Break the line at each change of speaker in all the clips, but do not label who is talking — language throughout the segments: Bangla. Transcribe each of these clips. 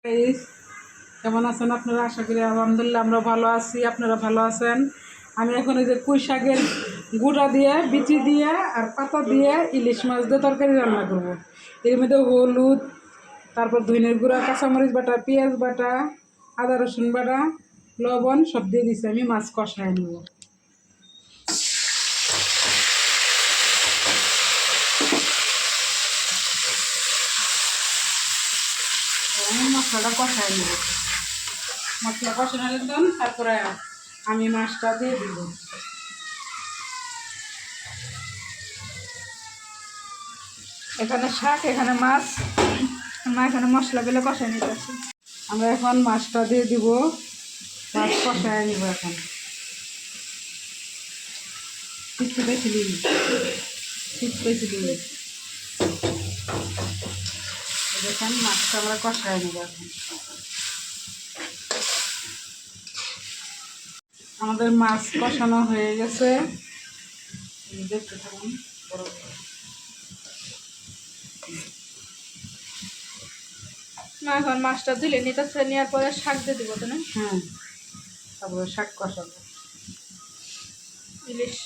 গাইস, কেমন আছেন আপনারা? আশা করি আলহামদুলিল্লাহ আমরা ভালো আছি, আপনারা ভালো আছেন। আমি এখন এই যে পুঁই শাকের গুঁড়া দিয়ে, বিচি দিয়ে আর পাতা দিয়ে ইলিশ মাছ দিয়ে তরকারি রান্না করব। এর মধ্যে হলুদ, তারপর ধনের গুঁড়া, কাঁচামরিচ বাটা, পেঁয়াজ বাটা, আদা রসুন বাটা, লবণ সব দিয়ে দিচ্ছি। আমি মাছ কষায় নেব। মশলাটা কষায় নেব। মশলা কষানোর জন্য তারপরে আমি মাছটা দিয়ে দিব।
এখানে শাক, এখানে মাছ, আমরা এখানে মশলাগুলো কষাই নিতেছি।
আমরা এখন মাছটা দিয়ে দিব, মাছ কষায় নিব। এখন একটু বেশি দিন, একটু বেশি দিন। দেখেন মাছটা আমরা কষায় নিব। এখন আমাদের মাছ কষানো হয়ে গেছে, দেখতে থাকুন।
এখন মাছটা ধুলে নিতেছে, নেওয়ার পরে শাক দিয়ে দিব। তো না,
তারপরে শাক কষাবো।
ইলিশ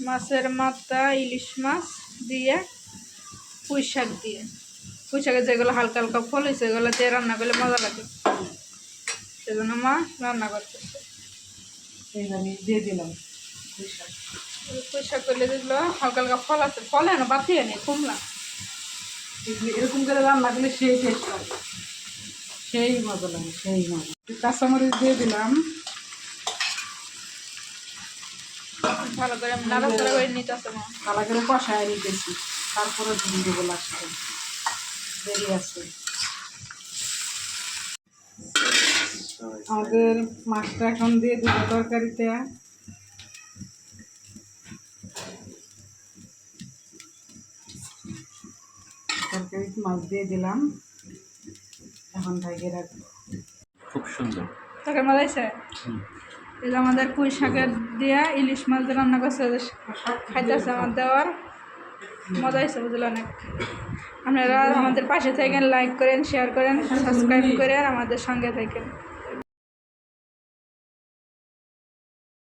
মাছের মাথা, ইলিশ মাছ দিয়ে পুঁই শাক দিয়ে, পুঁই শাকের যেগুলো হালকা হালকা ফল হয়েছে সেগুলো দিয়ে রান্না করলে মজা লাগে। সেজন্য মা রান্না করতেছে।
আমি দিয়ে দিলাম
পুঁই শাক করলে যেগুলো হালকা হালকা ফল আছে, ফলে না বাতিয়ে নি কুমলা,
এরকম করে রান্না করলে সেই টেস্ট লাগে, সেই মজা লাগে, সেই মজা। কাঁচামরিচ দিয়ে দিলাম,
ভালো করে নাড়াচাড়া করে নিতেছে মা।
ভালো করে কষায় নিতেছি। তারপরে দিয়ে দেবো লাস্টে, দেরি আছে। আমাদের মাছটা এখন দিয়ে দিব তরকারিতে। তরকারিতে মাছ দিয়ে দিলাম, এখন ঢাকিয়ে রাখবো।
খুব সুন্দর
তরকারি মজা হয়েছে। এই যে আমাদের পুঁই শাকের দিয়ে ইলিশ মাছ দিয়ে রান্না করছে, খাইতেছে আমার দেওয়ার মজা হয়েছে, বুঝলেন অনেক। আপনারা আমাদের পাশে থাকেন, লাইক করেন, শেয়ার করেন, সাবস্ক্রাইব করেন, আমাদের সঙ্গে থাকেন।